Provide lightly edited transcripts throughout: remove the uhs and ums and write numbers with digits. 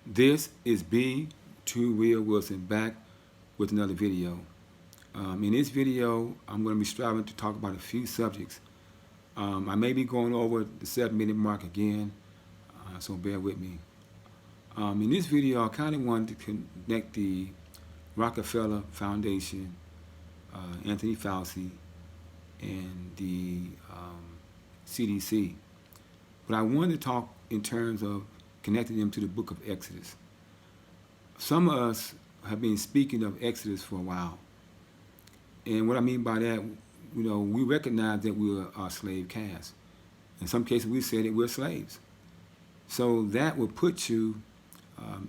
This is B. True Will Wilson back with another video. In this video, I'm going to be striving to talk about a few subjects. I may be going over the 7-minute mark again, so bear with me. In this video, I kind of wanted to connect the Rochefeller Foundation, Anthony Fauci, and the CDC. But I wanted to talk in terms of connecting them to the book of Exodus. Some of us have been speaking of Exodus for a while. And what I mean by that, we recognize that we are a slave caste. In some cases, we say that we're slaves. So that will put you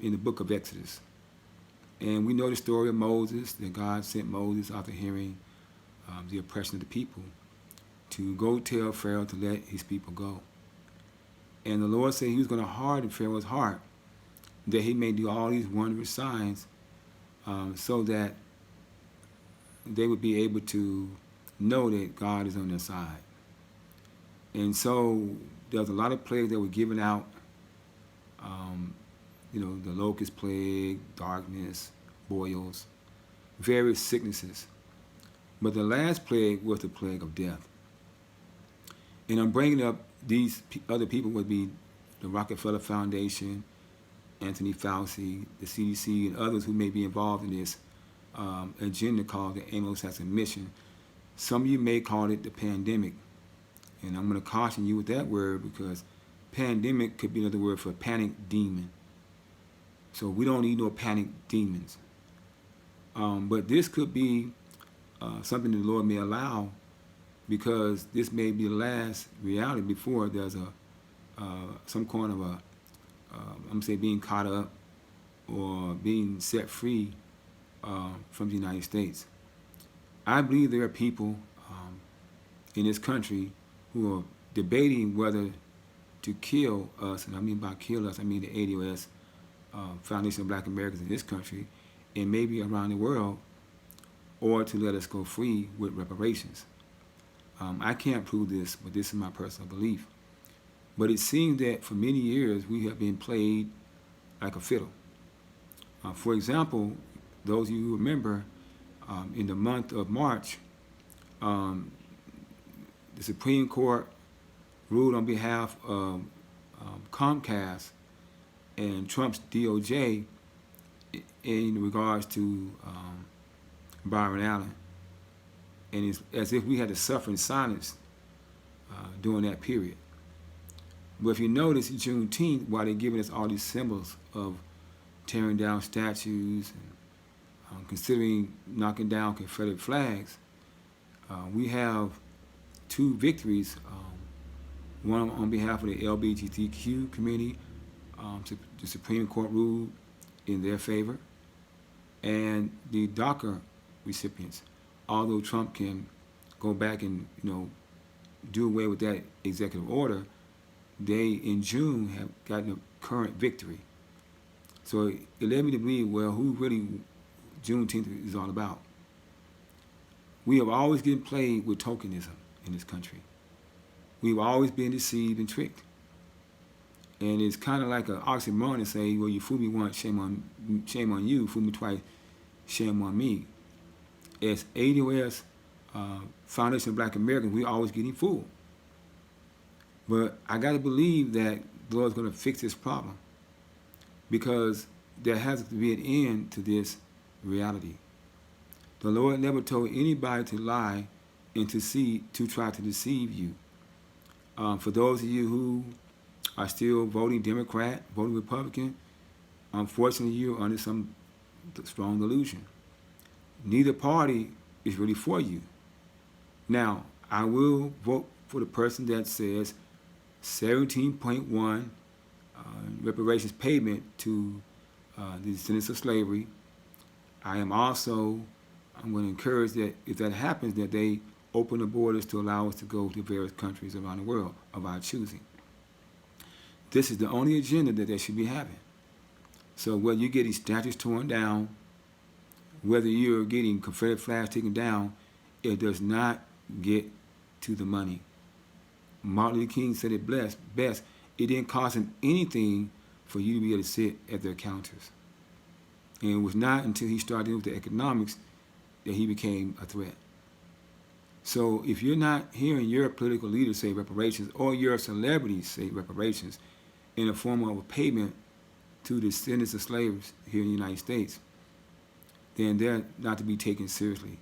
in the book of Exodus. And we know the story of Moses, that God sent Moses after hearing the oppression of the people to go tell Pharaoh to let his people go. And the Lord said he was going to harden Pharaoh's heart, that he may do all these wondrous signs so that they would be able to know that God is on their side. And so there's a lot of plagues that were given out, the locust plague, darkness, boils, various sicknesses. But the last plague was the plague of death. And I'm bringing up these other people would be the Rochefeller Foundation, Anthony Fauci, the CDC, and others who may be involved in this agenda called the Anglo-Saxon Mission. Some of you may call it the pandemic. And I'm going to caution you with that word because pandemic could be another word for panic demon. So we don't need no panic demons. But this could be something the Lord may allow, because this may be the last reality before there's some kind of I'm saying being caught up or being set free from the United States. I believe there are people in this country who are debating whether to kill us, and I mean by kill us, I mean the ADOS, Foundation of Black Americans in this country, and maybe around the world, or to let us go free with reparations. I can't prove this, but this is my personal belief. But it seems that for many years we have been played like a fiddle. For example, those of you who remember, in the month of March, the Supreme Court ruled on behalf of Comcast and Trump's DOJ in regards to Byron Allen. And it's as if we had to suffer in silence during that period. But if you notice, Juneteenth, while they're giving us all these symbols of tearing down statues and considering knocking down Confederate flags, we have two victories. One on behalf of the LGBTQ community, the Supreme Court ruled in their favor, and the DACA recipients. Although Trump can go back and do away with that executive order, they in June have gotten a current victory. So it led me to believe, well, who really Juneteenth is all about? We have always been played with tokenism in this country. We've always been deceived and tricked. And it's kind of like an oxymoron to say, well, you fool me once, shame on you, fool me twice, shame on me. As ADOS, Foundation of Black Americans, we're always getting fooled. But I got to believe that the Lord's going to fix this problem, because there has to be an end to this reality. The Lord never told anybody to lie and to try to deceive you. For those of you who are still voting Democrat, voting Republican, unfortunately you're under some strong delusion. Neither party is really for you. Now, I will vote for the person that says 17.1 reparations payment to the descendants of slavery. I'm going to encourage that if that happens, that they open the borders to allow us to go to various countries around the world of our choosing. This is the only agenda that they should be having. So whether you're getting statues torn down, whether you're getting Confederate flags taken down, it does not get to the money. Martin Luther King said it best. It didn't cost him anything for you to be able to sit at their counters. And it was not until he started dealing with the economics that he became a threat. So if you're not hearing your political leaders say reparations, or your celebrities say reparations in the form of a payment to the descendants of slaves here in the United States, then they're not to be taken seriously.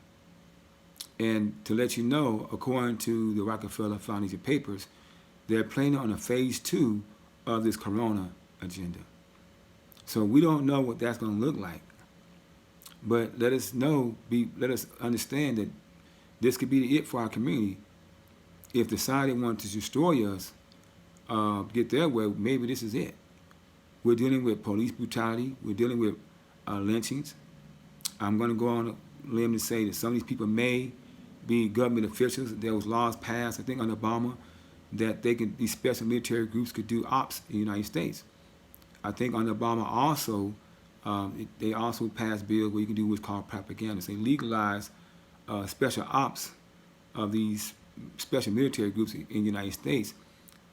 And to let you know, according to the Rochefeller Foundation papers, they're planning on a phase 2 of this corona agenda. So we don't know what that's going to look like. But let us understand that this could be it for our community. If the side that wants to destroy us get their way, maybe this is it. We're dealing with police brutality. We're dealing with lynchings. I'm going to go on a limb to say that some of these people may be government officials. There was laws passed, I think, under Obama, that these special military groups could do ops in the United States. I think under Obama also, they also passed bills where you can do what's called propaganda. So they legalized special ops of these special military groups in the United States,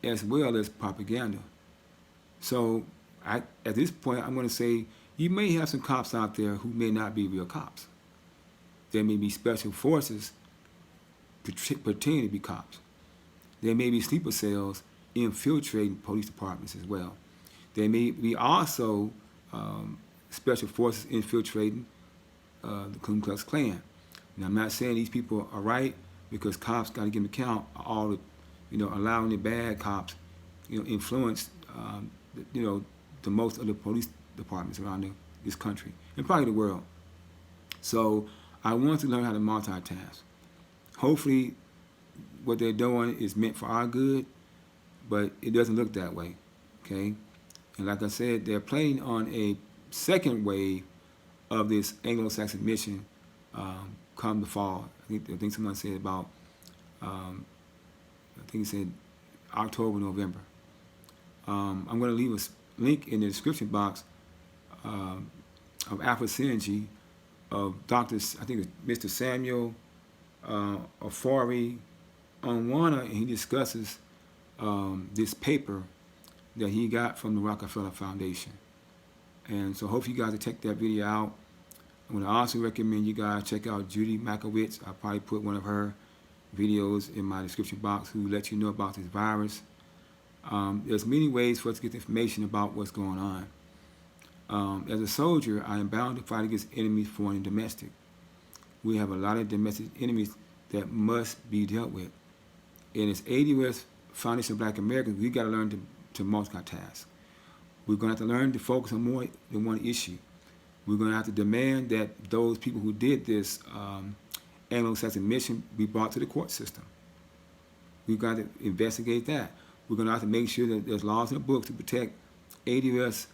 as well as propaganda. So at this point, I'm going to say you may have some cops out there who may not be real cops. There may be special forces pretending to be cops. There may be sleeper cells infiltrating police departments as well. There may be also special forces infiltrating the Ku Klux Klan. Now, I'm not saying these people are right, because cops got to give an account of all the, allowing the bad cops, influence, the most of the police departments around this country and probably the world. So I want to learn how to multitask. Hopefully, what they're doing is meant for our good, but it doesn't look that way. Okay, and like I said, they're planning on a second wave of this Anglo-Saxon mission come the fall. I think someone said about, I think he said October, November. I'm going to leave a link in the description box of Alpha Synergy of Dr. I think it's Mr. Samuel Ofori Onwana, and he discusses this paper that he got from the Rochefeller Foundation. And so hopefully you guys will check that video out. I'm going to also recommend you guys check out Judy Makowitz. I'll probably put one of her videos in my description box who let you know about this virus. There's many ways for us to get information about what's going on. As a soldier, I am bound to fight against enemies, foreign and domestic. We have a lot of domestic enemies that must be dealt with. And as ADOS Foundation of Black Americans, we got to learn to multitask. We're going to have to learn to focus on more than one issue. We're going to have to demand that those people who did this Anglo-Saxon mission be brought to the court system. We've got to investigate that. We're going to have to make sure that there's laws in the books to protect ADOS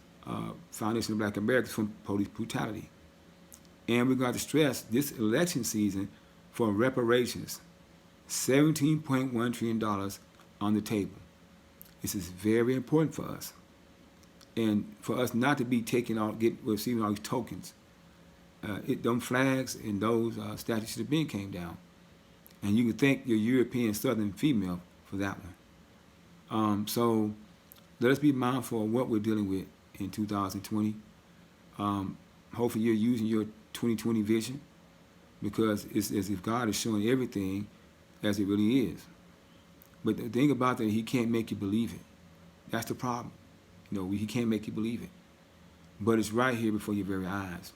Foundation of Black Americans from police brutality. And we're going to stress this election season for reparations. $17.1 trillion on the table. This is very important for us. And for us not to be receiving all these tokens. Them flags and those statues should have been came down. And you can thank your European Southern female for that one. So let us be mindful of what we're dealing with in 2020. Hopefully you're using your 2020 vision, because it's as if God is showing everything as it really is. But the thing about that, he can't make you believe it. That's the problem. He can't make you believe it. But it's right here before your very eyes.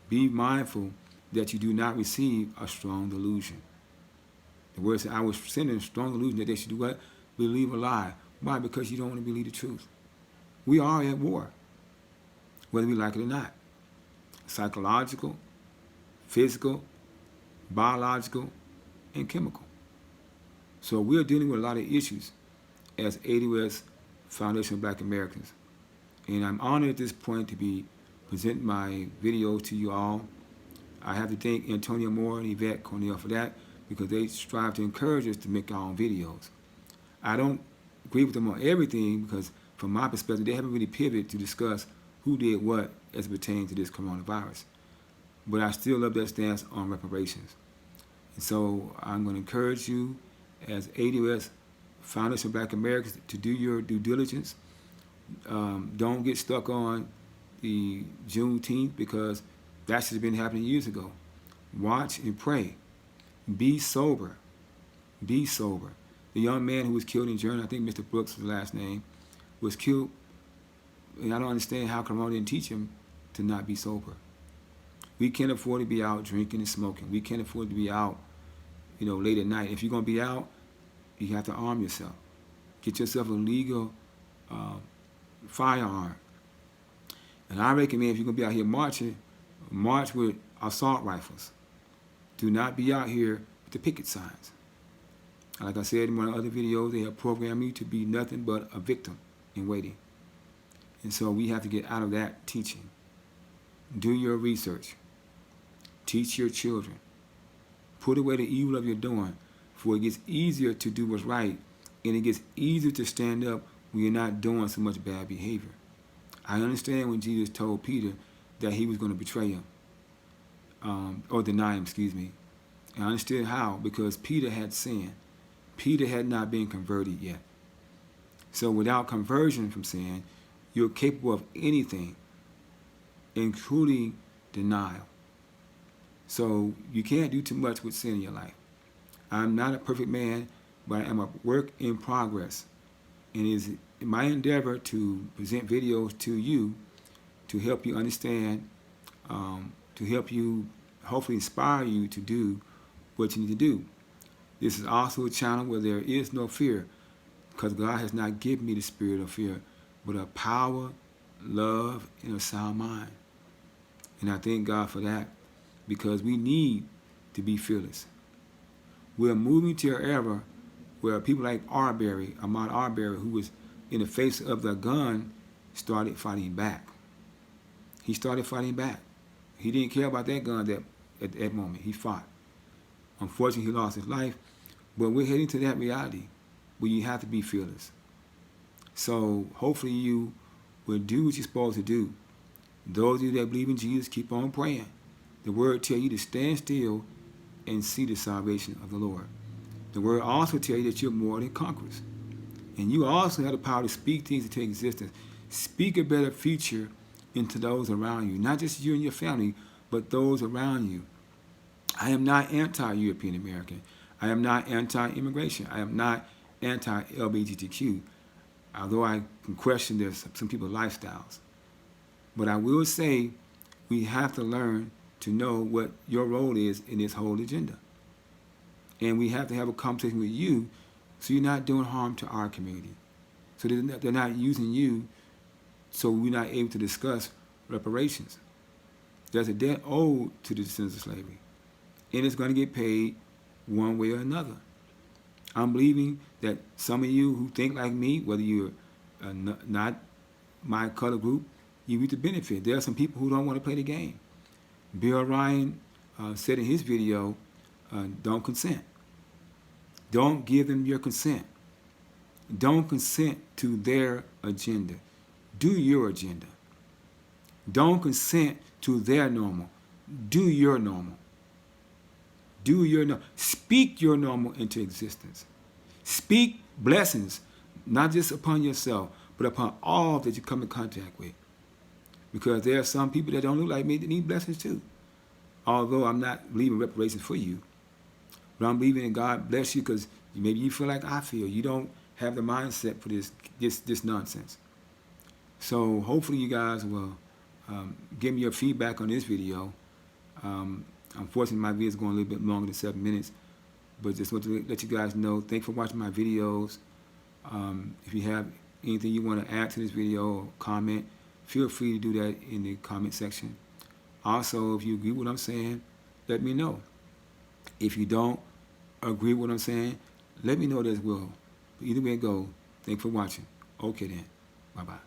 Be mindful that you do not receive a strong delusion. The word said, I was sending a strong delusion that they should do what? Believe a lie. Why? Because you don't want to believe the truth. We are at war, whether we like it or not. Psychological, physical, biological, and chemical. So we're dealing with a lot of issues as ADOS Foundation of Black Americans. And I'm honored at this point to be presenting my video to you all. I have to thank Antonio Moore and Yvette Cornell for that, because they strive to encourage us to make our own videos. I don't agree with them on everything, because from my perspective, they haven't really pivoted to discuss who did what as it pertains to this coronavirus. But I still love their stance on reparations. And so I'm going to encourage you as ADOS Foundation of Black Americans to do your due diligence Don't get stuck on the Juneteenth because that should have been happening years ago. Watch and pray. Be sober. Be sober. The young man who was killed in Germany, I think Mr. Brooks was the last name, was killed, and I don't understand how Corona didn't teach him to not be sober. We can't afford to be out drinking and smoking. We can't afford to be out, late at night. If you're going to be out, you have to arm yourself. Get yourself a legal firearm. And I recommend if you're going to be out here marching, march with assault rifles. Do not be out here with the picket signs. Like I said in one of the other videos, they have programmed you to be nothing but a victim in waiting. And so we have to get out of that teaching. Do your research. Teach your children. Put away the evil of your doing, for it gets easier to do what's right, and it gets easier to stand up when you're not doing so much bad behavior. I understand when Jesus told Peter that he was going to betray him, or deny him, excuse me. And I understood how, because Peter had sinned. Peter had not been converted yet. So without conversion from sin, you're capable of anything, including denial. So you can't do too much with sin in your life. I'm not a perfect man, but I am a work in progress. And it is my endeavor to present videos to you to help you understand, to help you, hopefully inspire you to do what you need to do. This is also a channel where there is no fear, because God has not given me the spirit of fear, but a power, love, and a sound mind. And I thank God for that, because we need to be fearless. We're moving to an era where people like Ahmaud Arbery, who was in the face of the gun, started fighting back. He started fighting back. He didn't care about that gun at that moment. He fought. Unfortunately, he lost his life, but we're heading to that reality where you have to be fearless. So hopefully you will do what you're supposed to do. Those of you that believe in Jesus, keep on praying. The word tells you to stand still and see the salvation of the Lord. The word also tells you that you're more than conquerors. And you also have the power to speak things into existence. Speak a better future into those around you, not just you and your family, but those around you. I am not anti-European American. I am not anti-immigration. I am not anti-LGBTQ, although I can question some people's lifestyles. But I will say we have to learn to know what your role is in this whole agenda. And we have to have a conversation with you so you're not doing harm to our community. So they're not using you so we're not able to discuss reparations. There's a debt owed to the descendants of slavery, and it's going to get paid one way or another. I'm believing that some of you who think like me, whether you're not my color group, you reap the benefit. There are some people who don't want to play the game. Bill Ryan said in his video, don't consent. Don't give them your consent. Don't consent to their agenda. Do your agenda. Don't consent to their normal. Do your normal. Do your normal. Speak your normal into existence. Speak blessings, not just upon yourself, but upon all that you come in contact with. Because there are some people that don't look like me that need blessings too. Although I'm not leaving reparations for you. But I'm believing in God bless you because maybe you feel like I feel. You don't have the mindset for this nonsense. So hopefully you guys will give me your feedback on this video. Unfortunately, my video is going a little bit longer than 7 minutes. But just want to let you guys know, thanks for watching my videos. If you have anything you want to add to this video or comment, feel free to do that in the comment section. Also, if you agree with what I'm saying, let me know. If you don't agree with what I'm saying, let me know that as well. But either way it goes, thanks for watching. Okay then. Bye-bye.